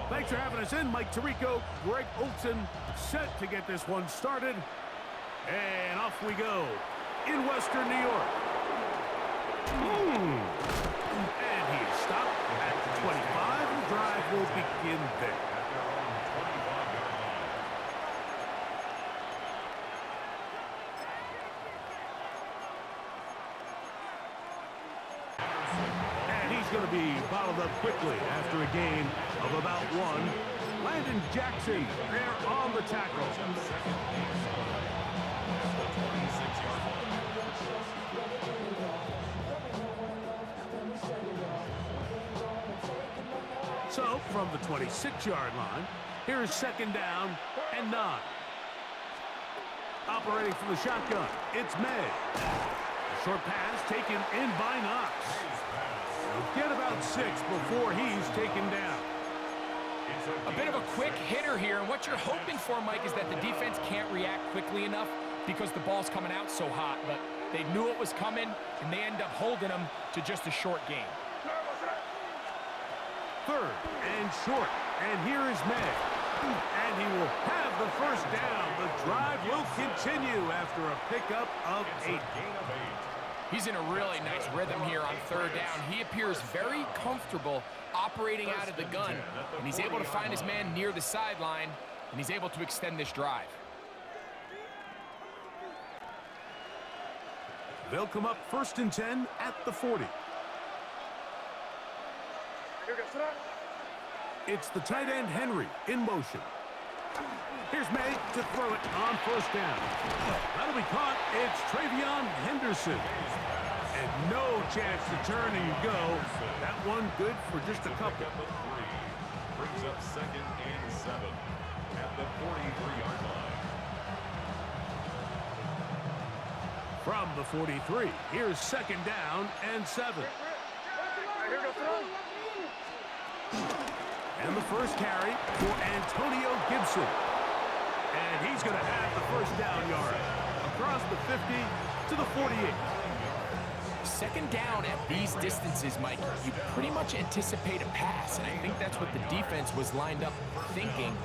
Thanks for having us in, Mike Tirico, Greg Olson, set to get this one started. And off we go in Western New York. And he is stopped at the 25. The drive will begin there. Going to be bottled up quickly after a gain of about one. Landon Jackson there on the tackle. So from the 26-yard line, here's second down and 9. Operating from the shotgun, it's May. A short pass taken in by Knox. He'll get about 6 before he's taken down. A bit of a quick hitter here, and what you're hoping for, Mike, is that the defense can't react quickly enough because the ball's coming out so hot, but they knew it was coming, and they end up holding them to just a short gain. Third and short, and here is May. And he will have the first down. The drive will continue after a pickup of 8. He's in a really nice rhythm here on third down. He appears very comfortable operating out of the gun, and he's able to find his man near the sideline, and he's able to extend this drive. They'll come up 1st and 10 at the 40. It's the tight end Henry in motion. Here's May to throw it on 1st down. That'll be caught. It's Travion Henderson. And no chance to turn and go. That one good for just a couple. Brings up 2nd and 7 at the 43-yard line. From the 43, here's 2nd down and 7. And the first carry for Antonio Gibson. And he's going to have the first down yard across the 50 to the 48. Second down at these distances, Mike, you pretty much anticipate a pass, and I think that's what the defense was lined up thinking.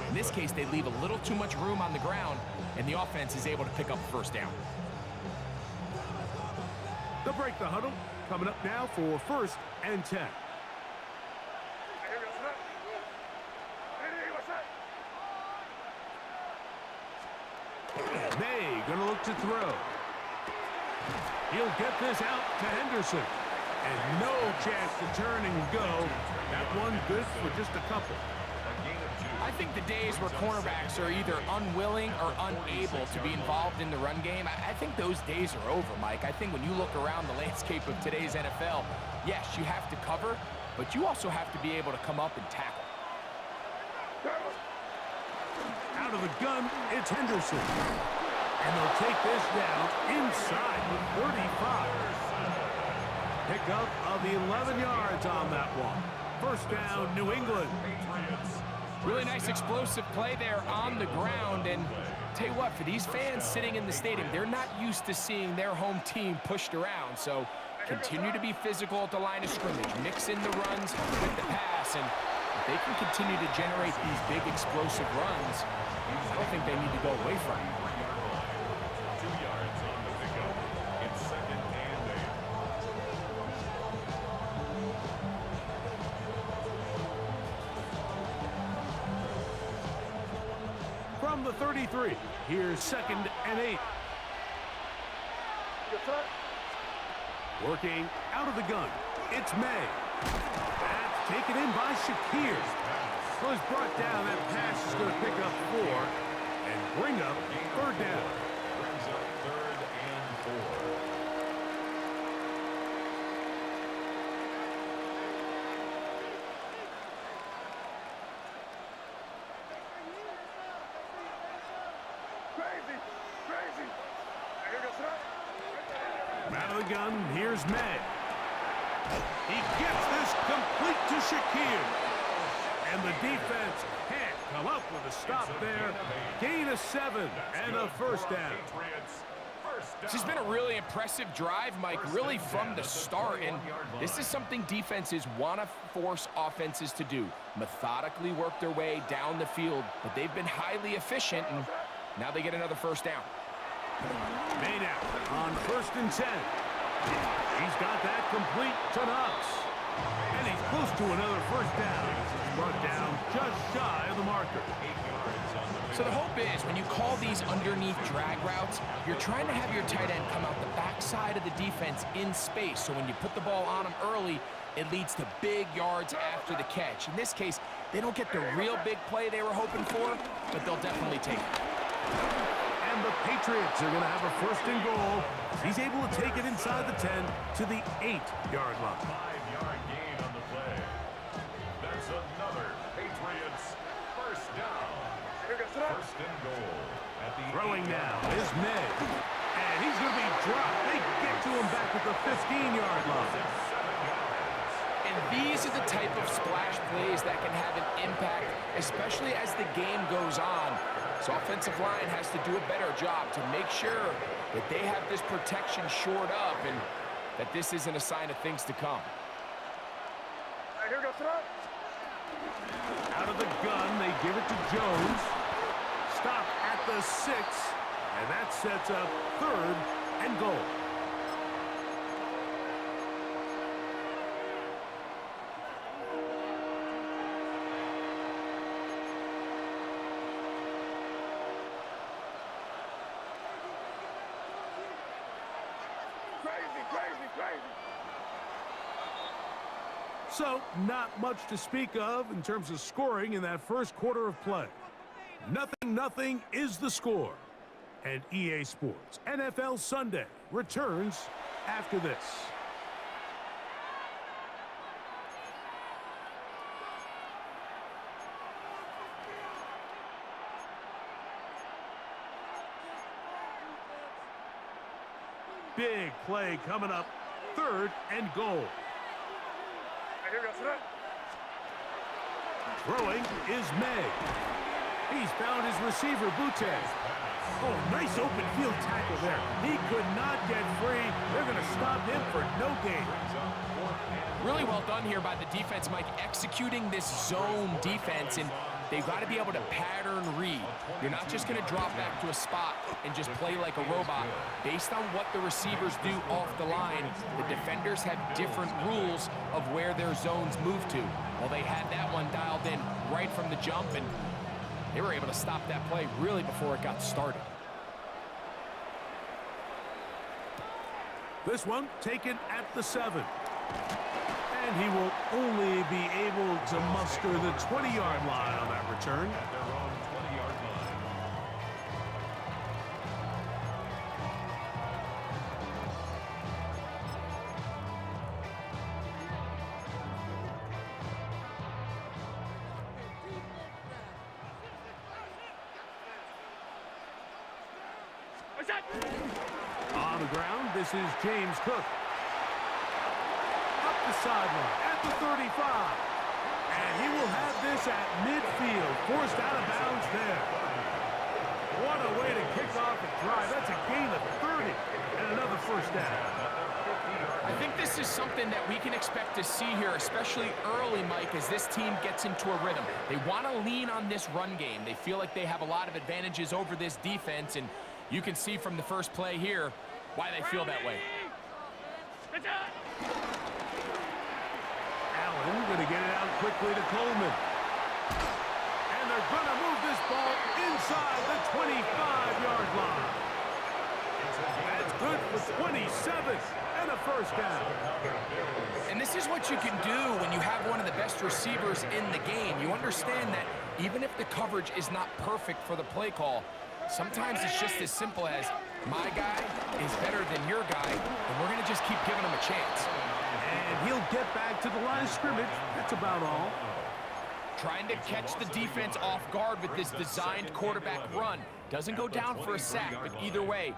In this case, they leave a little too much room on the ground, and the offense is able to pick up first down. They'll break the huddle. Coming up now for 1st and 10. May gonna look to throw. He'll get this out to Henderson. And no chance to turn and go. That one good for just a couple. I think the days where cornerbacks are either unwilling or unable to be involved in the run game, I think those days are over, Mike. I think when you look around the landscape of today's NFL, yes, you have to cover, but you also have to be able to come up and tackle. Out of the gun, it's Henderson. And they'll take this down inside the 35. Pickup of 11 yards on that one. First down, New England. Really nice explosive play there on the ground, and tell you what, for these fans sitting in the stadium, they're not used to seeing their home team pushed around, so continue to be physical at the line of scrimmage, mix in the runs with the pass, and if they can continue to generate these big explosive runs, I don't think they need to go away from it. 2 yards on the pickup. It's 2nd and 8. From the 33, here's 2nd and 8. Working out of the gun, it's May. That's taken in by Shakir. So he's brought down. That pass is going to pick up 4 and bring up 3rd down. Brings up 3rd and 4. Out of the gun, here's May. He gets this complete to Shakir. And the defense can't come up with a stop there. Gain of 7 and a first down. This has been a really impressive drive, Mike, really from the start. And this is something defenses want to force offenses to do. Methodically work their way down the field, but they've been highly efficient, and now they get another first down. Made out on 1st and 10. He's got that complete to Knox. And he's close to another first down. Brought down just shy of the marker. So the hope is when you call these underneath drag routes, you're trying to have your tight end come out the backside of the defense in space. So when you put the ball on him early, it leads to big yards after the catch. In this case, they don't get the real big play they were hoping for, but they'll definitely take it. And the Patriots are going to have a 1st and goal. He's able to take it inside the 10 to the 8-yard line. 5-yard gain on the play. That's another Patriots first down. 1st and goal at the Throwing now is May. And he's going to be dropped. They get to him back at the 15-yard line. And these are the type of splash plays that can have an impact, especially as the game goes on. So offensive line has to do a better job to make sure that they have this protection shored up and that this isn't a sign of things to come. Out of the gun, they give it to Jones. Stop at the 6, and that sets up 3rd and goal. So, not much to speak of in terms of scoring in that first quarter of play. 0-0 is the score. And EA Sports NFL Sunday returns after this. Big play coming up. 3rd and goal. Throwing is May. He's found his receiver, Butte. Oh, nice open field tackle there. He could not get free. They're going to stop him for no gain. Really well done here by the defense, Mike, executing this zone defense, and they've got to be able to pattern read. You're not just going to drop back to a spot and just play like a robot. Based on what the receivers do off the line, the defenders have different rules of where their zones move to. Well, they had that one dialed in right from the jump, and they were able to stop that play really before it got started. This one taken at the 7. And he will only be able to muster the 20-yard line on that return. At their own 20-yard line. On the ground, this is James Cook. Up the sideline at the 35. And he will have this at midfield, forced out of bounds there. What a way to kick off a drive. That's a gain of 30 and another first down. I think this is something that we can expect to see here, especially early, Mike, as this team gets into a rhythm. They want to lean on this run game. They feel like they have a lot of advantages over this defense, and you can see from the first play here why they feel that way. Allen going to get it out quickly to Coleman. And they're going to move this ball inside the 25-yard line. That's good for 27 and a first down. And this is what you can do when you have one of the best receivers in the game. You understand that even if the coverage is not perfect for the play call, sometimes it's just as simple as my guy is better than your guy, and we're going to just keep giving him a chance. And he'll get back to the line of scrimmage. That's about all. Trying to catch the defense off guard with this designed quarterback run. Doesn't go down for a sack, but either way,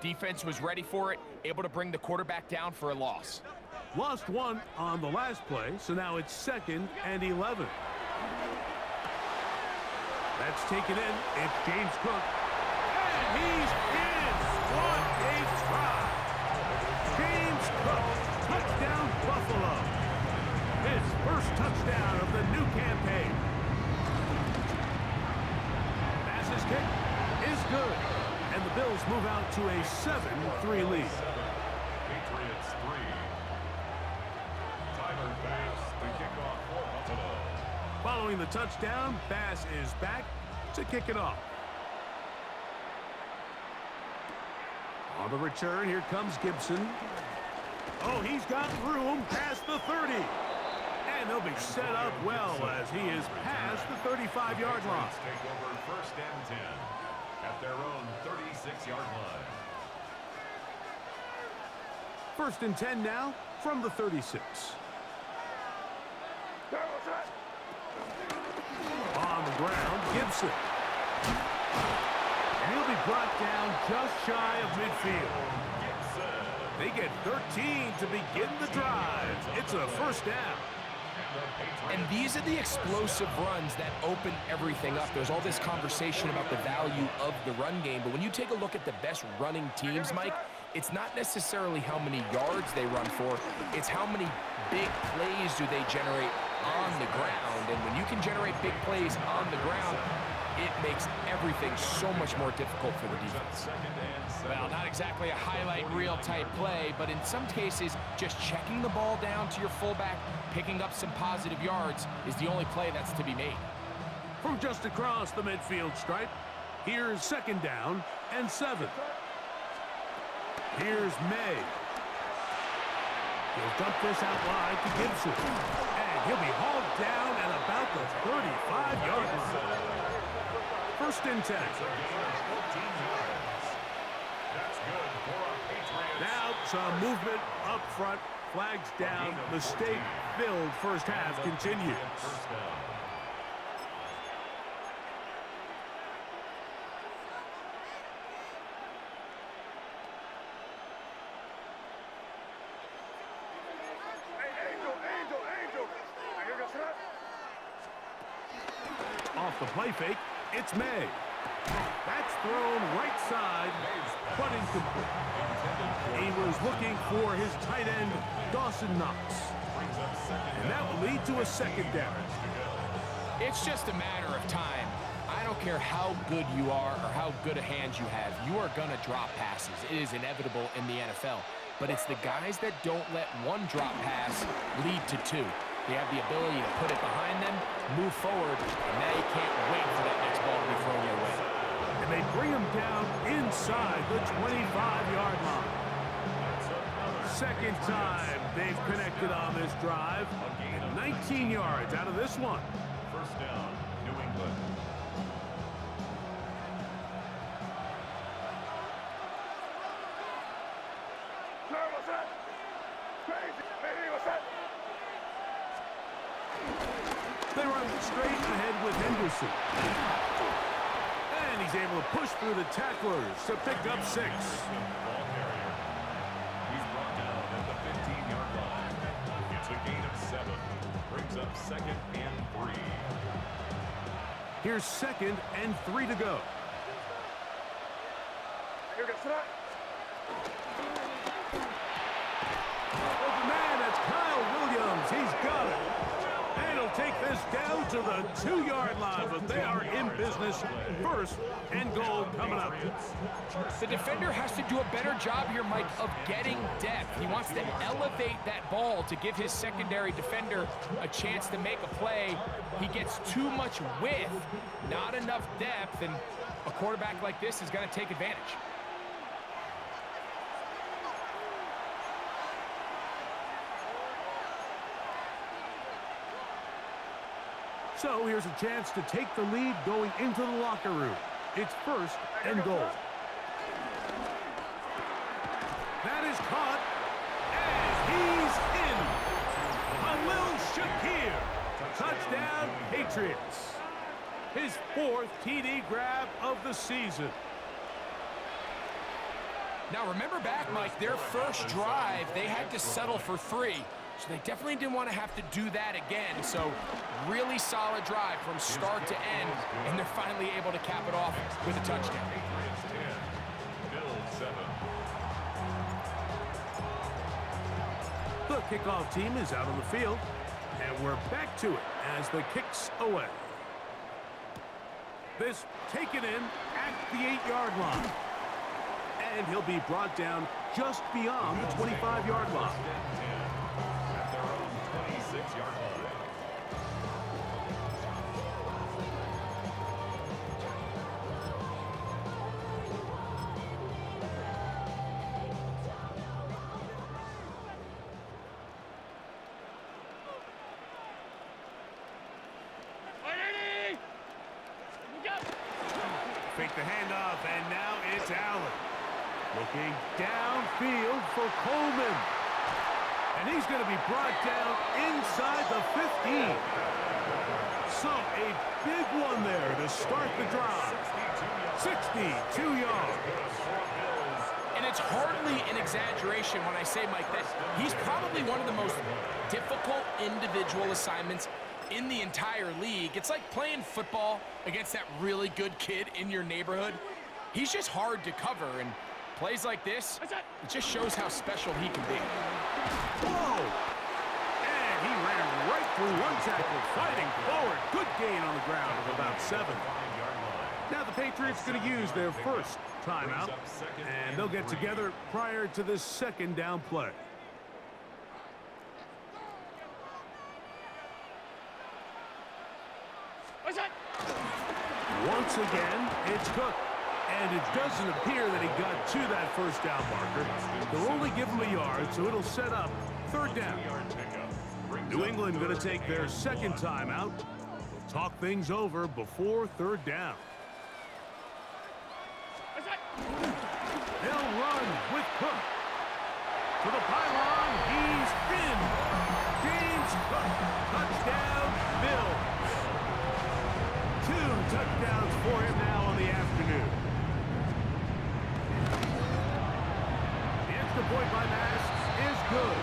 defense was ready for it, able to bring the quarterback down for a loss. Lost one on the last play, so now it's 2nd and 11. That's taken in. It's James Cook. And he's in. What a try! James Cook, touchdown Buffalo. His first touchdown of the new campaign. Pass's kick is good, and the Bills move out to a 7-3 lead. Patriots 3. Tyler Bass, the kickoff for Buffalo. Following the touchdown, Bass is back to kick it off. On the return, here comes Gibson. Oh, he's got room past the 30. And he'll be set up well as he is past the 35-yard line. Take over first and 10 at their own 36-yard line. First and 10 now from the 36. On the ground, Gibson. And he'll be brought down just shy of midfield. They get 13 to begin the drive. It's a first down. And these are the explosive runs that open everything up. There's all this conversation about the value of the run game, but when you take a look at the best running teams, Mike, it's not necessarily how many yards they run for, it's how many big plays do they generate on the ground. And when you can generate big plays on the ground, it makes everything so much more difficult for the defense. Well, not exactly a highlight reel type play, but in some cases, just checking the ball down to your fullback, picking up some positive yards is the only play that's to be made. From just across the midfield stripe, here's second down and 7. Here's May. He'll dump this out wide to Gibson. And he'll be hauled down at about the 35-yard line. First and 10. Now some movement up front. Flags down. Mistake-filled first half continues. Off the play fake, it's May. That's thrown right side, but incomplete. He was looking for his tight end, Dawson Knox. And that will lead to a second down. It's just a matter of time. I don't care how good you are or how good a hand you have, you are going to drop passes. It is inevitable in the NFL. But it's the guys that don't let one drop pass lead to 2. They have the ability to put it behind them, move forward, and now you can't wait for that next ball to be thrown your way. And they bring him down inside the 25-yard line. Second time they've connected on this drive. And 19 yards out of this one. First down, New England. They run straight ahead with Henderson. And he's able to push through the tacklers to pick up 6. Ball carrier. He's brought down at the 15-yard line. It's a gain of 7. Brings up second and 3. Here's second and 3 to go. Open man, that's Kyle Williams. He's got it. And he'll take this down to the 2-yard line, but they are in business. First and goal coming up. The defender has to do a better job here, Mike, of getting depth. He wants to elevate that ball to give his secondary defender a chance to make a play. He gets too much width, not enough depth, and a quarterback like this is going to take advantage. So here's a chance to take the lead going into the locker room. It's first and goal. That is caught, and he's in. Khalil Shakir. Touchdown, Patriots. His 4th TD grab of the season. Now remember back, Mike, their first drive, they had to settle for 3. So they definitely didn't want to have to do that again. So really solid drive from start to end, and they're finally able to cap it off with a touchdown. Patriots 10, Bills 7. kickoff team is out on the field, and we're back to it as the kick's away. This taken in at the 8-yard line. And he'll be brought down just beyond the 25-yard line. At their own 26-yard line. Fake the handoff, and now it's Allen. Looking downfield for Coleman. And he's going to be brought down inside the 15. So a big one there to start the drive. 62 yards. And it's hardly an exaggeration when I say, Mike, that he's probably one of the most difficult individual assignments in the entire league. It's like playing football against that really good kid in your neighborhood. He's just hard to cover, and plays like this, it just shows how special he can be. Whoa! And he ran right through one tackle, fighting forward. Good gain on the ground of about 7. Now the Patriots going to use their first timeout, and they'll get together prior to this second down play. Once again, it's Cook. And it doesn't appear that he got to that first down marker. They'll only give him a yard, so it'll set up 3rd down. New England going to take their second timeout. We'll talk things over before 3rd down. They'll run with Cook. To the pylon, he's in. James Cook, touchdown, Bills. 2 touchdowns for him now on the afternoon. The point by Mass is good.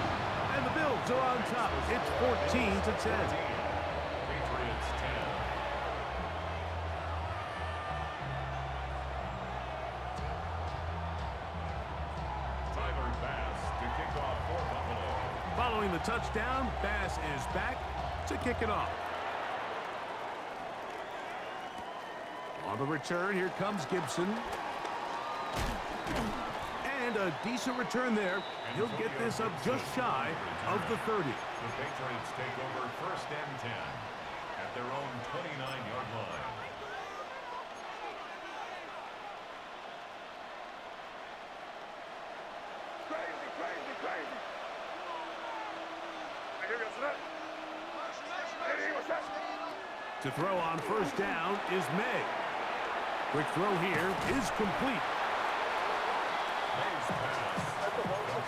And the Bills are on top. It's 14-10. Patriots 10. Tyler Bass to kick off for Buffalo. Following the touchdown, Bass is back to kick it off. On the return, here comes Gibson. And a decent return there. He'll get this up just shy of the 30. The Patriots take over 1st and 10 at their own 29-yard line. To throw on 1st down is May. Quick throw here is complete.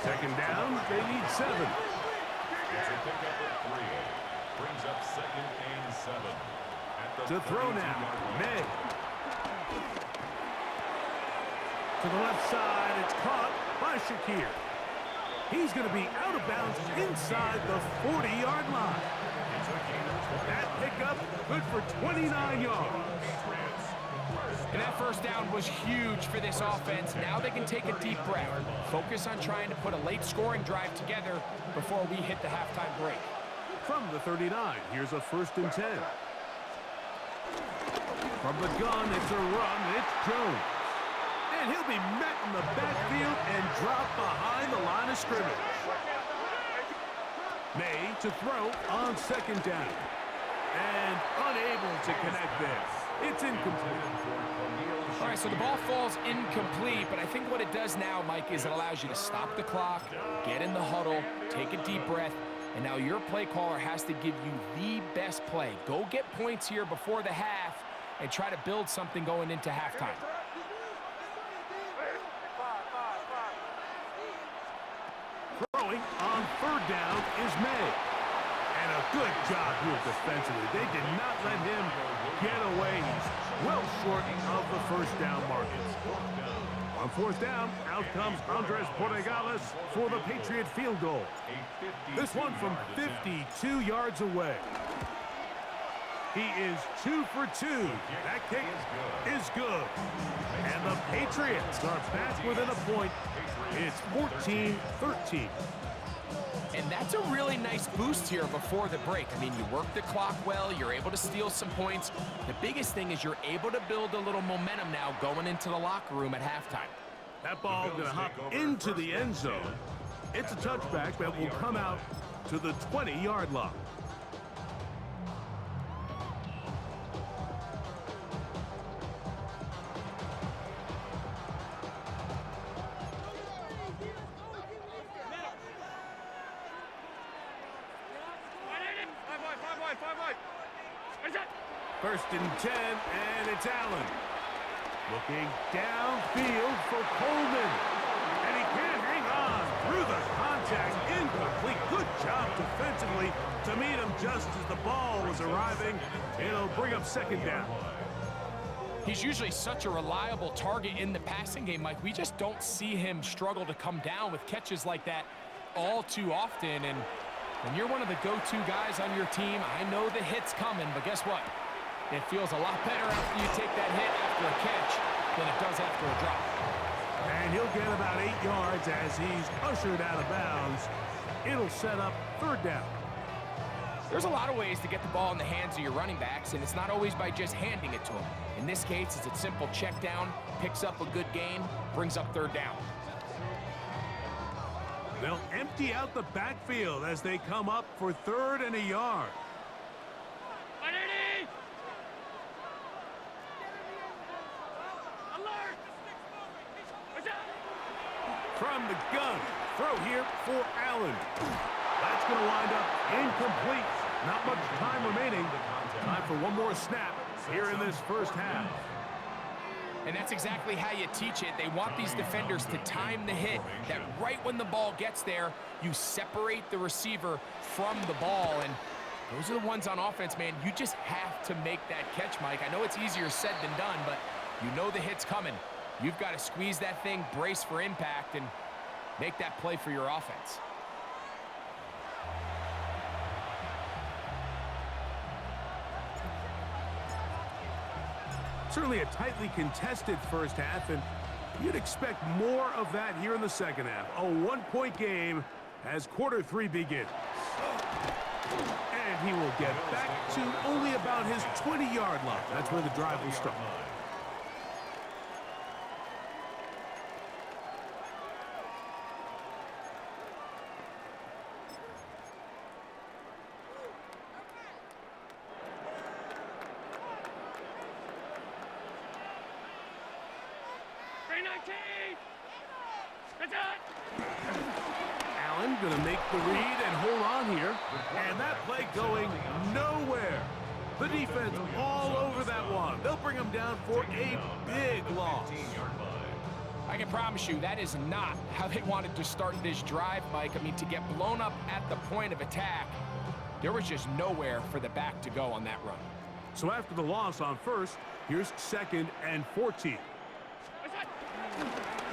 2nd down, they need 7. It's a pickup of 3. Brings up 2nd and 7. At the To throw now, May. To the left side, it's caught by Shakir. He's going to be out of bounds inside the 40-yard line. That pickup good for 29 yards. And that 1st down was huge for this offense. Now they can take a deep breath, focus on trying to put a late scoring drive together before we hit the halftime break. From the 39, here's a 1st and 10. From the gun, it's a run. It's Jones. And he'll be met in the backfield and dropped behind the line of scrimmage. May to throw on 2nd down. And unable to connect there. It's incomplete. All right, so the ball falls incomplete, but I think what it does now, Mike, is it allows you to stop the clock, get in the huddle, take a deep breath, and now your play caller has to give you the best play. Go get points here before the half and try to build something going into halftime. Throwing on 3rd down is May. And a good job here defensively. They did not let him get away. He's well short of the 1st down mark. On 4th down, out comes Andres Portegales for the Patriot field goal. This one from 52 yards away. He is 2 for 2. That kick is good. And the Patriots are back within a point. It's 14-13. And that's a really nice boost here before the break. I mean, you work the clock well, you're able to steal some points. The biggest thing is you're able to build a little momentum now going into the locker room at halftime. That ball going to hop into the end zone. It's a touchback that will come out to the 20-yard line. First and 10, and it's Allen. Looking downfield for Coleman. And he can't hang on through the contact. Incomplete. Good job defensively to meet him just as the ball was arriving. It'll bring up second down. He's usually such a reliable target in the passing game, Mike. We just don't see him struggle to come down with catches like that all too often. And when you're one of the go-to guys on your team, I know the hit's coming, but guess what? It feels a lot better after you take that hit after a catch than it does after a drop. And he'll get about 8 yards as he's ushered out of bounds. It'll set up third down. There's a lot of ways to get the ball in the hands of your running backs, and it's not always by just handing it to them. In this case, it's a simple check down, picks up a good gain, brings up third down. They'll empty out the backfield as they come up for third and a yard. From the gun, throw here for Allen. That's going to wind up incomplete. Not much time remaining. Time for one more snap here in this first half. And that's exactly how you teach it. They want these defenders to time the hit, that right when the ball gets there, you separate the receiver from the ball. And those are the ones on offense, man. You just have to make that catch, Mike. I know it's easier said than done, but you know the hit's coming. You've got to squeeze that thing, brace for impact, and make that play for your offense. Certainly a tightly contested first half, and you'd expect more of that here in the second half. A one-point game as quarter three begins. And he will get back to only about his 20-yard line. That's where the drive will start. Allen going to make the read and hold on here. And that play going nowhere. The defense all over that one. They'll bring him down for a big loss. I can promise you that is not how they wanted to start this drive, Mike. I mean, to get blown up at the point of attack, there was just nowhere for the back to go on that run. So after the loss on first, here's second and 14.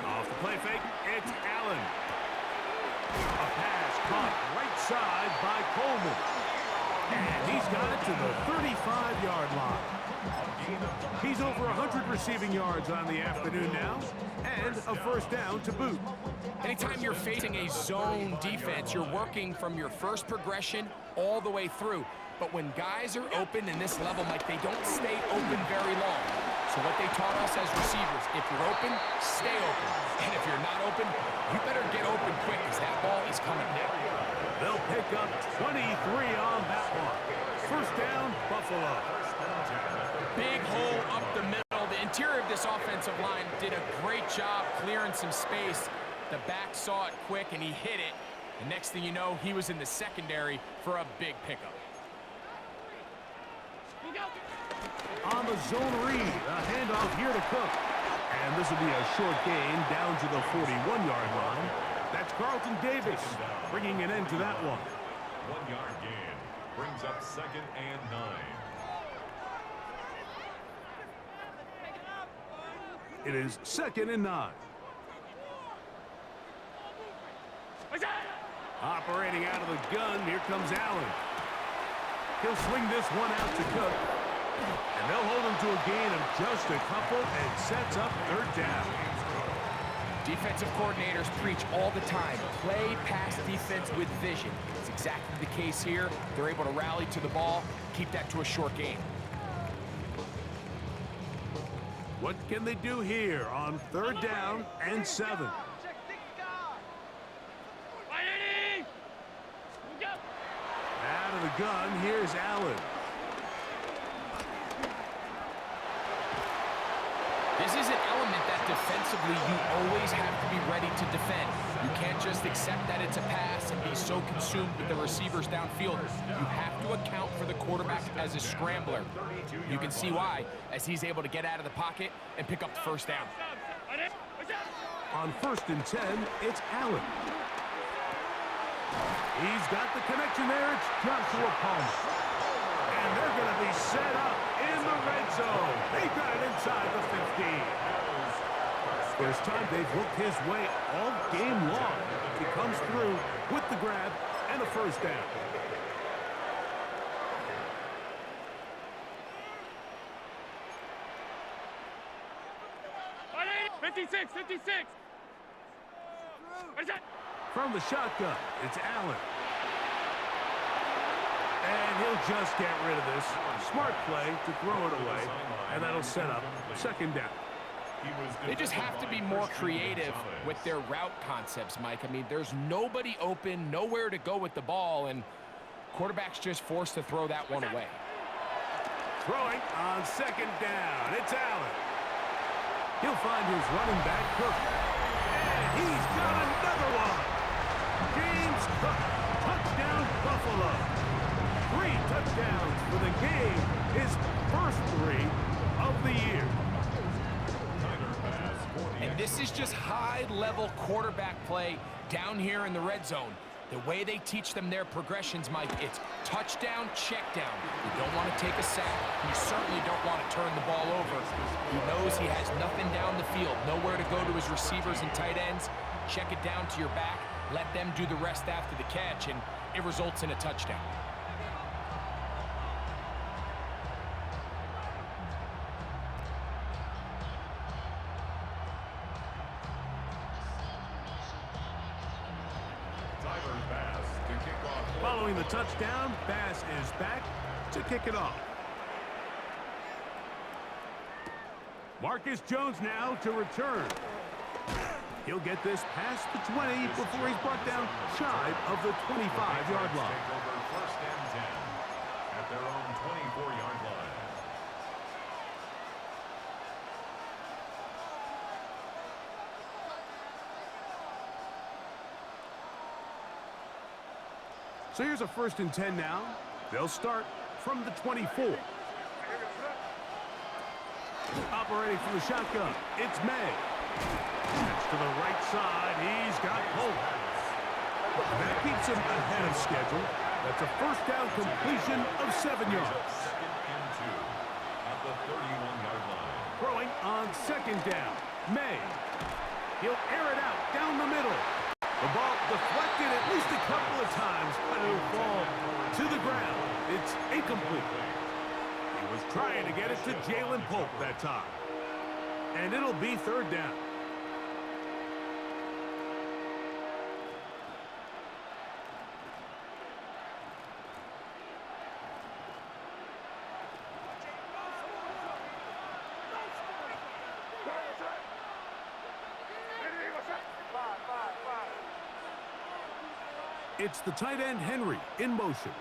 Off the play fake, it's Allen. A pass caught right side by Coleman. And he's got it to the 35-yard line. He's over 100 receiving yards on the afternoon now, and a first down to boot. Anytime you're facing a zone defense, you're working from your first progression all the way through. But when guys are open in this level, Mike, they don't stay open very long. So what they taught us as receivers, if you're open, stay open. And if you're not open, you better get open quick because that ball is coming now. They'll pick up 23 on that one. First down, Buffalo. Big hole up the middle. The interior of this offensive line did a great job clearing some space. The back saw it quick, and he hit it. The next thing you know, he was in the secondary for a big pickup. On the zone read, a handoff here to Cook. And this will be a short gain down to the 41-yard line. That's Carlton Davis bringing an end to that one. 1 yard gain brings up second and 9. It is second and 9. Operating out of the gun, here comes Allen. He'll swing this one out to Cook. And they'll hold him to a gain of just a couple and sets up third down. Defensive coordinators preach all the time, play pass defense with vision. It's exactly the case here. They're able to rally to the ball, keep that to a short game. What can they do here on 3rd down and 7? Out of the gun, here's Allen. This is an element that defensively you always have to be ready to defend. You can't just accept that it's a pass and be so consumed with the receivers downfield. You have to account for the quarterback as a scrambler. You can see why, as he's able to get out of the pocket and pick up the 1st down. On 1st and 10, it's Allen. He's got the connection there. It's Joshua Palmer. And they're going to be set up in the red zone. They've got it inside the 15. First time they've looked his way all game long. He comes through with the grab and a 1st down. From the shotgun, it's Allen. And he'll just get rid of this. Smart play to throw it away, and that'll set up 2nd down. They just have to be more creative with their route concepts, Mike. I mean, there's nobody open, nowhere to go with the ball, and quarterback's just forced to throw that one away. Throwing on 2nd down, it's Allen. He'll find his running back, Cook. And he's got another one. James Cook, touchdown Buffalo. 3 touchdowns for the game, his first 3 of the year. And this is just high-level quarterback play down here in the red zone. The way they teach them their progressions, Mike, it's touchdown, check down. You don't want to take a sack. You certainly don't want to turn the ball over. He knows he has nothing down the field, nowhere to go to his receivers and tight ends. Check it down to your back. Let them do the rest after the catch, and it results in a touchdown. Following the touchdown, Bass is back to kick it off. Marcus Jones now to return. He'll get this past the 20 before he's brought down shy of the 25-yard line. 1st and 10 at their own 24-yard line. So here's a 1st and 10 now. They'll start from the 24. Operating from the shotgun, it's May. That's to the right side. He's got Polk. That keeps him ahead of schedule. That's a 1st down completion of 7 yards. 2nd and 2 at the 31-yard line. Throwing on 2nd down, May. He'll air it out down the middle. The ball deflected at least a couple of times, but it'll fall to the ground. It's incomplete. He was trying to get it to Jalen Polk that time. And it'll be 3rd down. It's the tight end, Henry, in motion.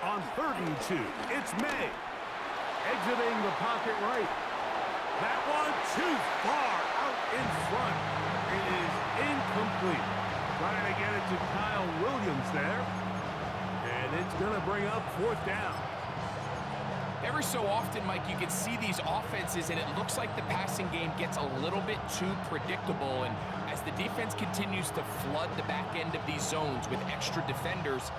On 3rd and 2, it's May. Exiting the pocket right. That one too far out in front. It is incomplete. Trying to get it to Kyle Williams there. And it's going to bring up 4th down. Every so often, Mike, you can see these offenses, and it looks like the passing game gets a little bit too predictable. And as the defense continues to flood the back end of these zones with extra defenders,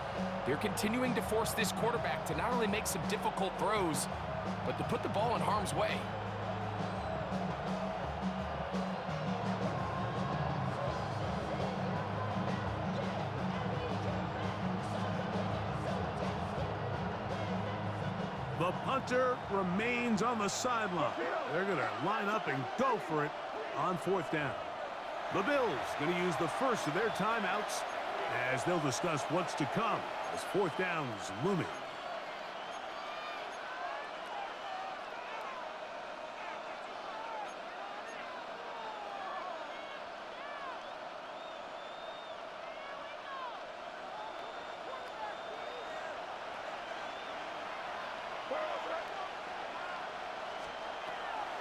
they're continuing to force this quarterback to not only make some difficult throws, but to put the ball in harm's way. The punter remains on the sideline. They're going to line up and go for it on 4th down. The Bills going to use the first of their timeouts as they'll discuss what's to come as fourth down is looming.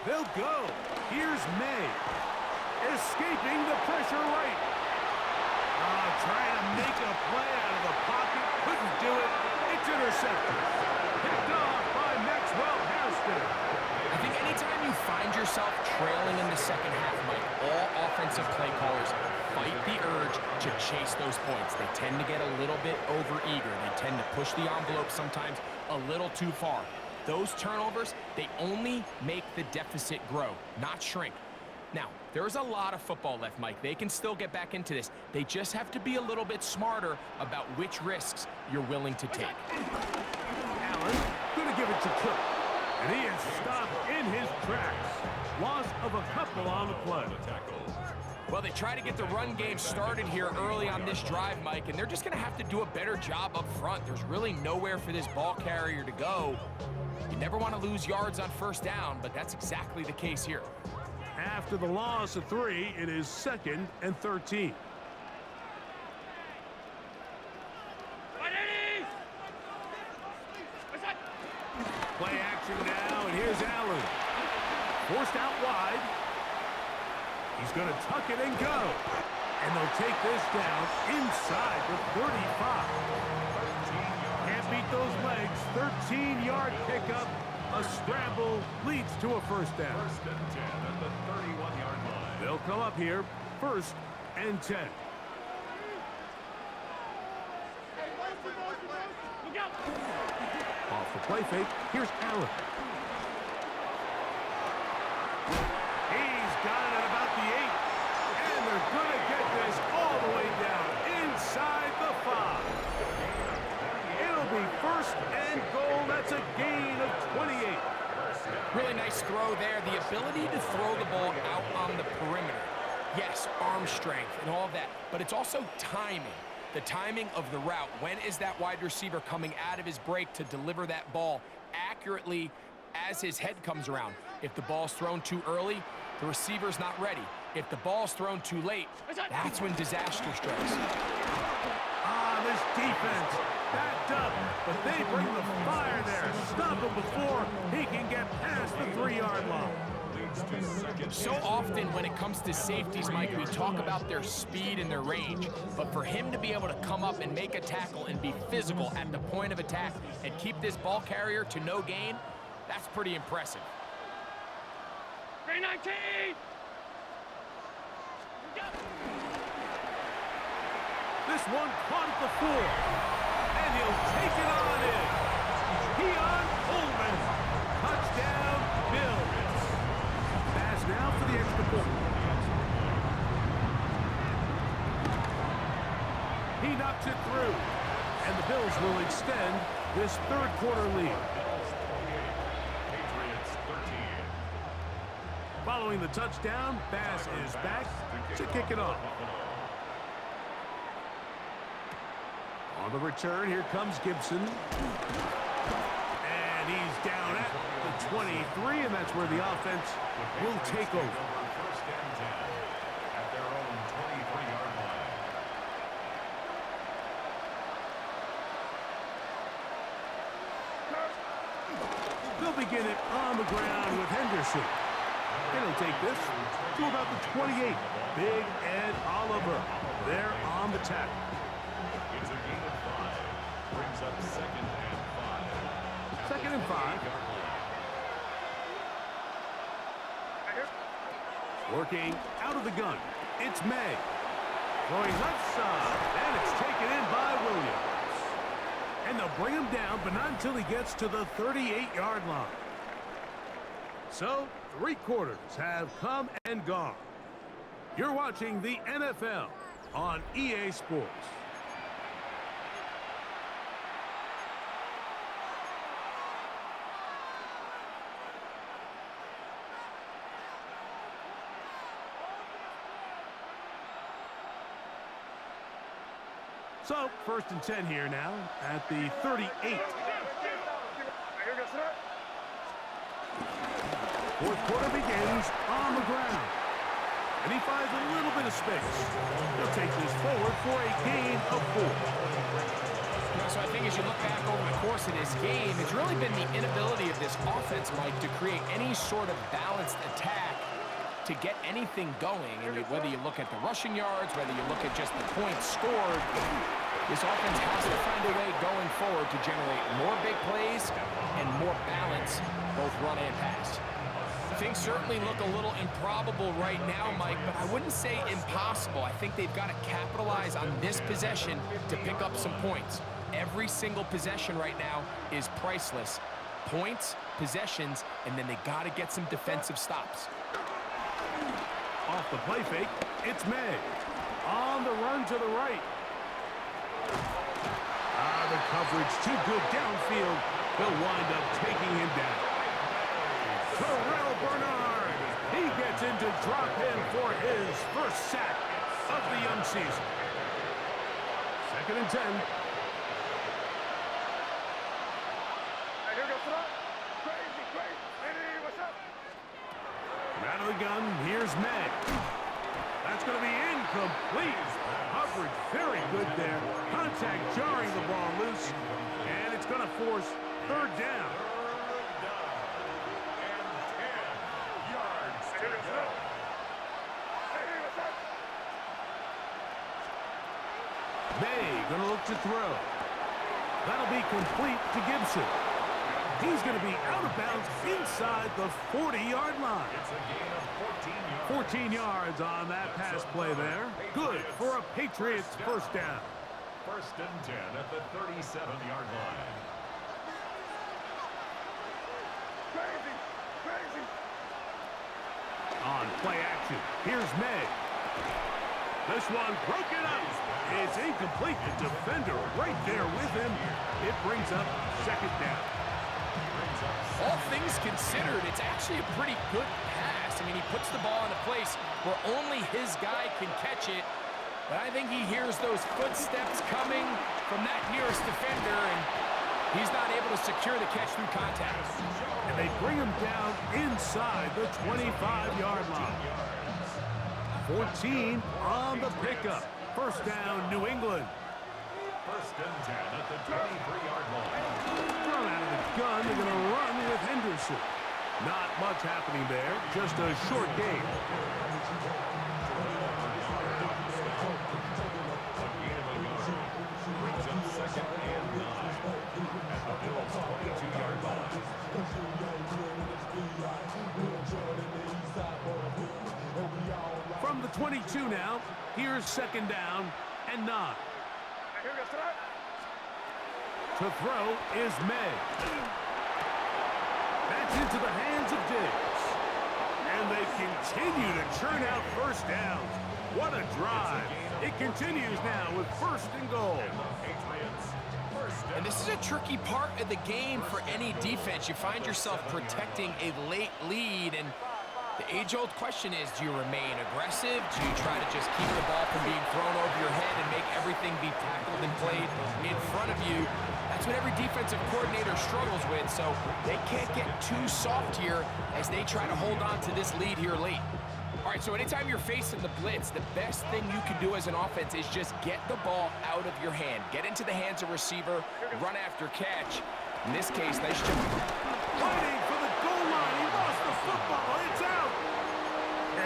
They'll go. Here's May. Escaping the pressure right. Trying to make a play out of the pocket. Couldn't do it. It's intercepted. Picked off by Maxwell Hairston. I think anytime you find yourself trailing in the second half, Mike, all offensive play callers fight the urge to chase those points. They tend to get a little bit overeager. They tend to push the envelope sometimes a little too far. Those turnovers, they only make the deficit grow, not shrink. Now, there's a lot of football left, Mike. They can still get back into this. They just have to be a little bit smarter about which risks you're willing to take. Allen going to give it to Cook. And he is stopped in his tracks. Loss of a couple on the play. Well, they try to get the run game started here early on this drive, Mike, and they're just going to have to do a better job up front. There's really nowhere for this ball carrier to go. You never want to lose yards on first down, but that's exactly the case here. After the loss of 3, it is 2nd and 13. Play action now, and here's Allen. Forced out wide. He's going to tuck it and go. And they'll take this down inside the 35. Can't beat those legs. 13-yard pickup. A scramble leads to a first down. First and 10 at the 31-yard line. They'll come up here, 1st and 10. Off the play fake, here's Allen. He's got it at about the 8. And they're going to get this all the way down inside the 5. It'll be 1st and goal. That's a gain of 28. Really nice throw there. The ability to throw the ball out on the perimeter. Yes, arm strength and all of that, but it's also timing. The timing of the route. When is that wide receiver coming out of his break to deliver that ball accurately as his head comes around? If the ball's thrown too early, the receiver's not ready. If the ball's thrown too late, that's when disaster strikes. This defense backed up, but they bring the fire there. Stop him before he can get past the 3-yard line. So often when it comes to safeties, Mike, we talk about their speed and their range, but for him to be able to come up and make a tackle and be physical at the point of attack and keep this ball carrier to no gain, that's pretty impressive. 319! This one caught at the 4, and he'll take it on in. Keon Coleman, touchdown, Bills. Pass now for the extra point. He knocks it through, and the Bills will extend this 3rd quarter lead. Patriots 13. Following the touchdown, Bass is back to kick it off. On the return, here comes Gibson. And he's down at the 23, and that's where the offense will take over. First and 10 at their own 23-yard line. They'll begin it on the ground with Henderson. And he'll take this to about the 28. Big Ed Oliver there on the tackle. It's a gain of 5. Brings up 2nd and 5. 2nd and 5. Working out of the gun. It's May. Throwing left side. And it's taken in by Williams. And they'll bring him down, but not until he gets to the 38-yard line. So, 3 quarters have come and gone. You're watching the NFL on EA Sports. So, 1st and 10 here now at the 38. Fourth quarter begins on the ground. And he finds a little bit of space. He'll take this forward for a gain of 4. So I think as you look back over the course of this game, it's really been the inability of this offense, Mike, to create any sort of balanced attack to get anything going. And whether you look at the rushing yards, whether you look at just the points scored, this offense has to find a way going forward to generate more big plays and more balance, both run and pass. Things certainly look a little improbable right now, Mike, but I wouldn't say impossible. I think they've got to capitalize on this possession to pick up some points. Every single possession right now is priceless. Points, possessions, and then they got to get some defensive stops. Off the play fake, it's May. On the run to the right. The coverage too good downfield. They'll wind up taking him down. Terrell Bernard. He gets into drop in for his first sack of the young season. 2nd and 10. Out of the gun, here's May. That's going to be incomplete. Coverage very good there. Contact jarring the ball loose. And it's going to force 3rd down. May going to look to throw. That'll be complete to Gibson. He's going to be out of bounds inside the 40-yard line. It's a gain of 14 yards on that pass play there. Good for a Patriots first down. 1st and 10 at the 37-yard line. On play action, here's May. This one broken up. It's incomplete. The defender right there with him. It brings up 2nd down. All things considered, it's actually a pretty good pass. I mean, he puts the ball in a place where only his guy can catch it. But I think he hears those footsteps coming from that nearest defender, and he's not able to secure the catch through contact. And they bring him down inside the 25-yard line. 14 on the pickup. First down, New England. 1st and 10 at the 23-yard line. Thrown out of the gun, they're going to run with Henderson. Not much happening there, just a short gain. Brings up 2nd and 9 at the Bills' 22-yard line. From the 22 now, here's 2nd down and 9. To throw is May. That's into the hands of Diggs. And they continue to churn out first downs. What a drive. It continues now with 1st and goal. And this is a tricky part of the game for any defense. You find yourself protecting a late lead, and the age-old question is, do you remain aggressive? Do you try to just keep the ball from being thrown over your head and make everything be tackled and played in front of you? That's what every defensive coordinator struggles with, so they can't get too soft here as they try to hold on to this lead here late. All right, so anytime you're facing the blitz, the best thing you can do as an offense is just get the ball out of your hand. Get into the hands of receiver, run after catch. In this case, nice job. Fighting for the goal line. He lost the football. It's out.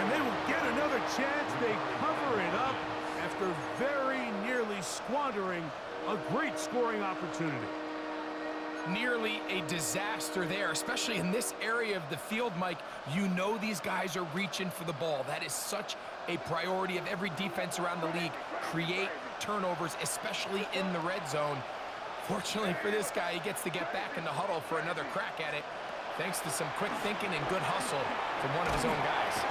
And they will get another chance. They cover it up after very nearly squandering a great scoring opportunity. Nearly a disaster there, especially in this area of the field, Mike. You know these guys are reaching for the ball. That is such a priority of every defense around the league. Create turnovers, especially in the red zone. Fortunately for this guy, he gets to get back in the huddle for another crack at it, thanks to some quick thinking and good hustle from one of his own guys.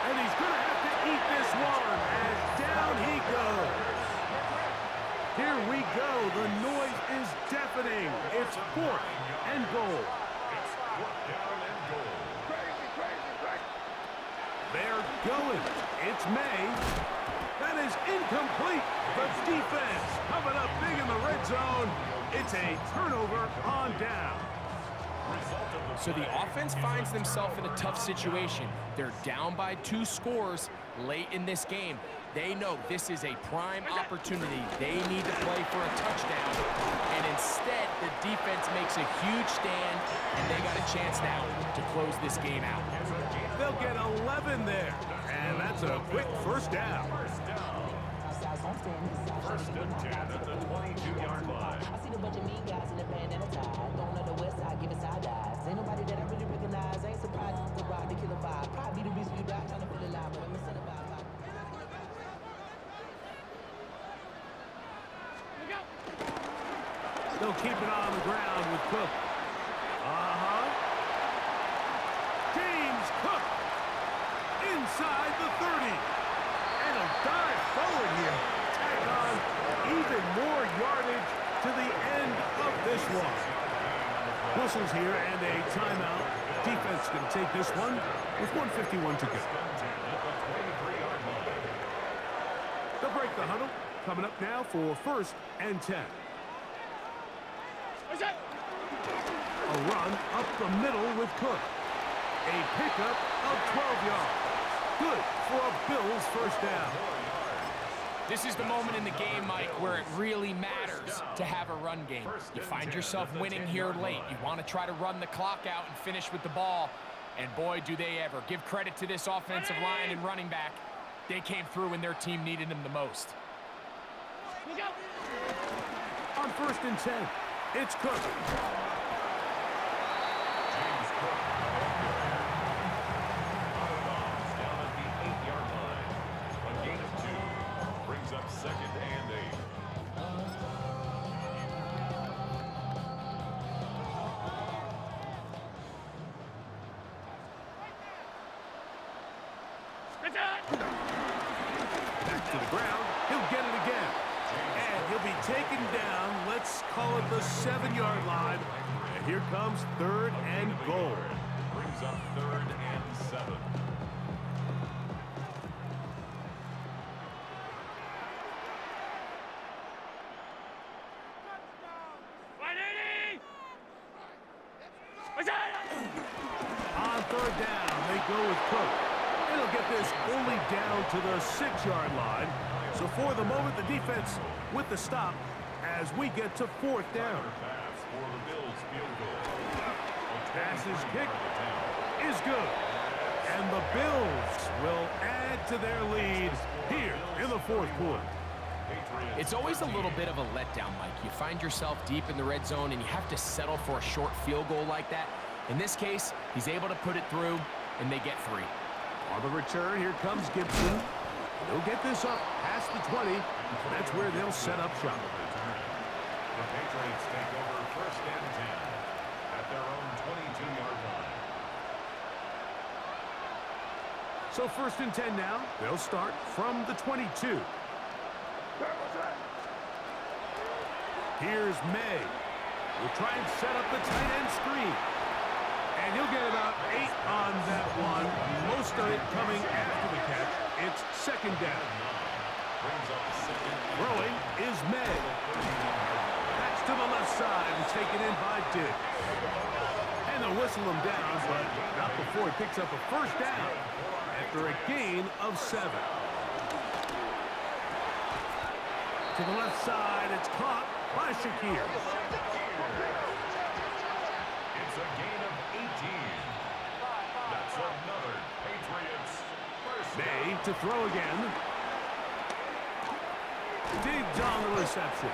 And he's going to have to eat this one as down he goes. Here we go. The noise is deafening. It's 4th and goal. It's 4th down and goal. They're going. It's May. That is incomplete. The defense coming up big in the red zone. It's a turnover on down. So the offense finds themselves in a tough situation. They're down by 2 scores late in this game. They know this is a prime opportunity. They need to play for a touchdown. And instead, the defense makes a huge stand, and they got a chance now to close this game out. They'll get 11 there. And that's a quick first down. First and 10 at the 22-yard line. I see a bunch of mean guys in the bandana tie. Don't know the west side, give it side eyes. Ain't nobody that I really recognize. Ain't surprised to ride the killer vibe. Probably the reason you die trying to feel alive, but I'm incentivized. They'll keep it on the ground with Cook. James Cook inside the 30. And a dive forward here. Tack on even more yardage to the end of this one. Whistles here and a timeout. Defense going to take this one with 1:51 to go. They'll break the huddle. Coming up now for 1st and 10. A run up the middle with Cook. A pickup of 12 yards. Good for a Bills first down. This is the moment in the game, Mike, where it really matters to have a run game. You find yourself winning here late. You want to try to run the clock out and finish with the ball. And boy, do they ever. Give credit to this offensive line and running back. They came through when their team needed them the most. On 1st and 10, it's Cook. James Cook. Out of bounds down at the 8-yard line. A gain of 2 brings up 2nd and 8. Back to the ground. He'll get it again. And he'll be taken down. Let's call it the 7-yard line. And here comes 3rd and goal. Brings up 3rd and 7. On 3rd down, they go with Cook. And he'll get this only down to the 6-yard line. So for the moment, the defense with the stop as we get to 4th down. Pass for the Bills field goal. Pass is kicked is good. And the Bills will add to their lead here in the 4th quarter. It's always a little bit of a letdown, Mike. You find yourself deep in the red zone and you have to settle for a short field goal like that. In this case, he's able to put it through, and they get 3. On the return, here comes Gibson. They'll get this up past the 20. That's where they'll set up shop. The Patriots take over 1st and 10 at their own 22-yard line. So 1st and 10 now. They'll start from the 22. Here's May. We'll try and set up the tight end screen. And he'll get about 8 on that one. Most of it coming after the catch. It's 2nd down. Throwing is May. That's to the left side and taken in by Dick. And they'll whistle him down, but not before he picks up a 1st down after a gain of 7. To the left side, it's caught by Shakir. It's a gain of 18. That's another Patriots first down. May to throw again. Digged on the reception.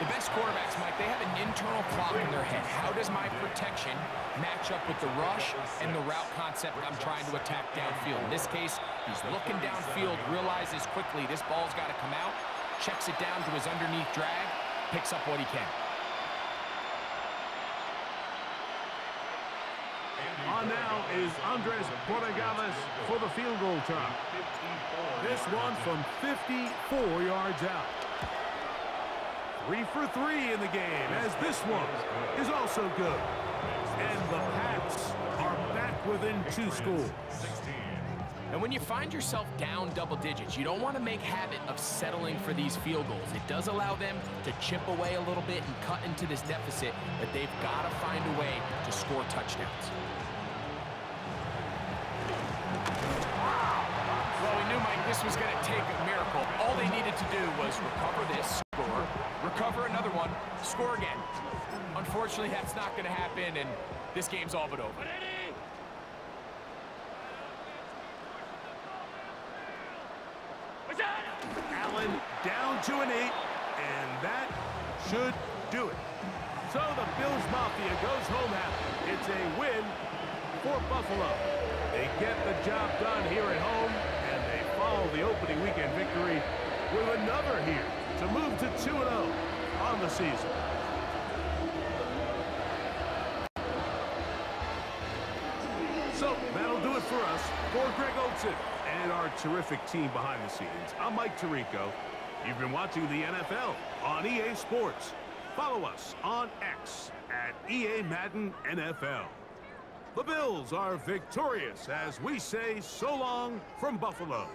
The best quarterbacks, Mike, they have an internal clock in their head. How does my protection match up with the rush and the route concept I'm trying to attack downfield? In this case, he's looking downfield, realizes quickly this ball's got to come out, checks it down to his underneath drag, picks up what he can. On now is Andres Borregales for the field goal try. This one from 54 yards out. 3 for 3 in the game, as this one is also good. And the Pats are back within 2 scores. And when you find yourself down double digits, you don't want to make habit of settling for these field goals. It does allow them to chip away a little bit and cut into this deficit, but they've got to find a way to score touchdowns. Well, we knew, Mike, this was going to take a miracle. All they needed to do was recover this, score, recover another one, score again. Unfortunately, that's not going to happen, and this game's all but over. Allen down to an 8, and that should do it. So the Bills Mafia goes home happy. It's a win for Buffalo. They get the job done here at home, and they follow the opening weekend victory with another here to move to 2-0 on the season. So that'll do it for us. For Greg Olsen and our terrific team behind the scenes, I'm Mike Tirico. You've been watching the NFL on EA Sports. Follow us on X at EA Madden NFL. The Bills are victorious as we say so long from Buffalo.